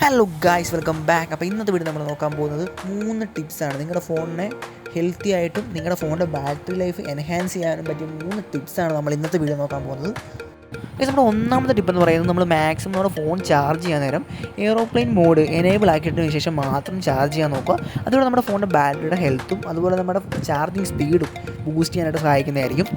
Hello guys, welcome back. അപ്പോൾ ഇന്നത്തെ video നമ്മൾ നോക്കാൻ പോകുന്നത് 3 ടിപ്സാണ്. നിങ്ങളുടെ ഫോണിനെ ഹെൽത്തി ആയിട്ടും നിങ്ങളുടെ ഫോണിൻ്റെ ബാറ്ററി ലൈഫ് എൻഹാൻസ് ചെയ്യാനും പറ്റിയ 3 ടിപ്സാണ് നമ്മൾ ഇന്നത്തെ വീഡിയോ നോക്കാൻ പോകുന്നത്. നമ്മുടെ ഒന്നാമത്തെ ടിപ്പ് എന്ന് പറയുന്നത്, നമ്മൾ മാക്സിമം നമ്മുടെ ഫോൺ ചാർജ് ചെയ്യാൻ നേരം എയ്റോപ്ലെയിൻ മോഡ് എനേബിൾ ആക്കിയതിന് ശേഷം മാത്രം ചാർജ് ചെയ്യാൻ നോക്കുക. അതുപോലെ നമ്മുടെ ഫോണിൻ്റെ ബാറ്ററിയുടെ ഹെൽത്തും അതുപോലെ നമ്മുടെ ചാർജിങ് സ്പീഡും ബൂസ്റ്റ് ചെയ്യാനായിട്ട് സഹായിക്കുന്നതായിരിക്കും.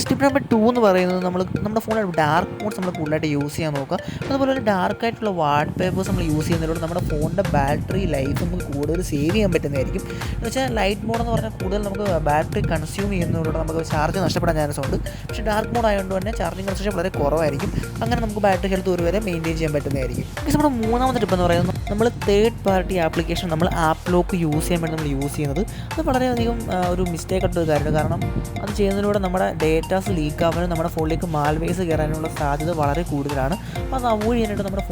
ടിപ്പ് നമ്പർ 2 എന്ന് പറയുന്നത്, നമ്മുടെ ഫോണിൽ ഡാർക്ക് മോഡ്സ് നമ്മൾ കൂടുതലായിട്ട് യൂസ് ചെയ്യാൻ നോക്കുക. അതുപോലെ ഒരു ഡാർക്കായിട്ടുള്ള വാട്ട് പേപ്പേഴ്സ് നമ്മൾ യൂസ് ചെയ്യുന്നതിലൂടെ നമ്മുടെ ഫോണിൻ്റെ ബാറ്ററി ലൈഫ് നമുക്ക് കൂടുതൽ സേവ് ചെയ്യാൻ പറ്റുന്നതായിരിക്കും. എന്ന് വെച്ചാൽ ലൈറ്റ് മോഡ് എന്ന് പറഞ്ഞാൽ കൂടുതൽ നമുക്ക് ബാറ്ററി കൺസ്യൂം ചെയ്യുന്നതിലൂടെ നമുക്ക് ചാർജ് നഷ്ടപ്പെടാൻ ചാൻസ് ഉണ്ട്. പക്ഷേ ഡാർക്ക് മോഡ് ആയതുകൊണ്ട് തന്നെ ചാർജിങ് കൺസപ്ഷൻ വളരെ കുറവായിരിക്കും. അങ്ങനെ നമുക്ക് ബാറ്ററി ഹെൽത്ത് ഒരു വരെ മെയിൻറ്റെയിൻ ചെയ്യാൻ പറ്റുന്നതായിരിക്കും. നമ്മുടെ മൂന്നാമത്തെ ടിപ്പ് എന്ന് പറയുന്നത്, നമ്മൾ തേർഡ് പാർട്ടി ആപ്ലിക്കേഷൻ നമ്മൾ ആപ്പ് ലോക്ക് യൂസ് ചെയ്യാൻ വേണ്ടി നമ്മൾ യൂസ് ചെയ്യുന്നത് അത് വളരെയധികം ഒരു മിസ്റ്റേക്ക് ആയിട്ടൊരു കാര്യമാണ്. കാരണം അത് ചെയ്യുന്നതിലൂടെ നമ്മുടെ ഡേറ്റാസ് ലീക്ക് ആവാനും നമ്മുടെ ഫോണിലേക്ക് മാൽവെയർസ് കയറാനുള്ള സാധ്യത വളരെ കൂടുതലാണ്. അപ്പോൾ അത് അവോയ്ഡ് ചെയ്യാനായിട്ട് നമ്മുടെ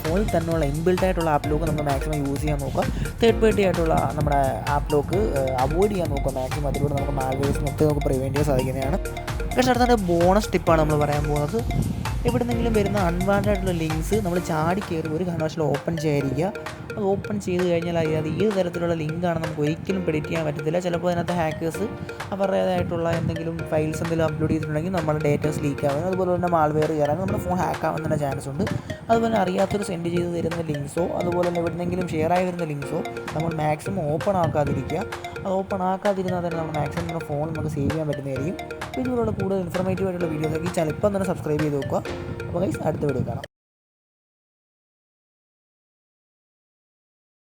ഫോണിൽ തന്നെയുള്ള ഇൻബിൽട്ട് ആയിട്ടുള്ള ആപ്പ് ലോക്ക് നമ്മൾ മാക്സിമം യൂസ് ചെയ്യാൻ നോക്കുക. തേർഡ് പാർട്ടി ആയിട്ടുള്ള നമ്മുടെ ആപ്പ് ലോക്ക് അവോയ്ഡ് ചെയ്യാൻ നോക്കുക മാക്സിമം. അതിലൂടെ നമുക്ക് മാൽവെയർസ് മൊത്തം നമുക്ക് പ്രിവെൻറ്റ് ചെയ്യാൻ സാധിക്കുന്നതാണ്. പക്ഷേ അടുത്ത ബോണസ് ടിപ്പാണ് നമ്മൾ പറയാൻ പോകുന്നത്. എവിടെന്നെങ്കിലും വരുന്ന അൺവാണ്ടഡ് ആയിട്ടുള്ള ലിങ്ക്സ് നമ്മൾ ചാടി കയറി ഒരു കാരണവശാലും ഓപ്പൺ ചെയ്യാതിരിക്കുക. അത് ഓപ്പൺ ചെയ്ത് കഴിഞ്ഞാൽ അത് ഏത് തരത്തിലുള്ള ലിങ്കാണ് നമുക്ക് ഒരിക്കലും പ്രെഡിക്റ്റ് ചെയ്യാൻ പറ്റത്തില്ല. ചിലപ്പോൾ അതിനകത്ത് ഹാക്കേഴ്സ് അവരുടേതായിട്ടുള്ള എന്തെങ്കിലും ഫയൽസ് എന്തെങ്കിലും അപ്ലോഡ് ചെയ്തിട്ടുണ്ടെങ്കിൽ നമ്മുടെ ഡേറ്റാസ് ലീക്ക് ആവാനും അതുപോലെ തന്നെ മാൾവെയർ കയറാനും നമ്മുടെ ഫോൺ ഹാക്ക് ആവാൻ ചാൻസ് ഉണ്ട്. അതുപോലെ അറിയാത്തൊരു സെൻഡ് ചെയ്ത് തരുന്ന ലിങ്ക്സോ അതുപോലെ തന്നെ എവിടെന്നെങ്കിലും ഷെയർ ആയി വരുന്ന ലിങ്ക്സോ നമ്മൾ മാക്സിമം ഓപ്പൺ ആക്കാതിരിക്കുക. അത് ഓപ്പൺ ആക്കാതിരുന്നാൽ തന്നെ നമ്മൾ മാക്സിമം നമ്മുടെ ഫോൺ നമുക്ക് സേവ് ചെയ്യാൻ പറ്റുന്നതായിരിക്കും. അപ്പോൾ ഇതുപോലുള്ള കൂടുതൽ ഇൻഫോർമേറ്റീവ് ആയിട്ടുള്ള വീഡിയോസൊക്കെ ഈ ചാനൽ ഇപ്പം തന്നെ സബ്സ്ക്രൈബ് ചെയ്ത് നോക്കുക. അപ്പോൾ ഗൈസ്, അടുത്ത വീഡിയോ കാണാം.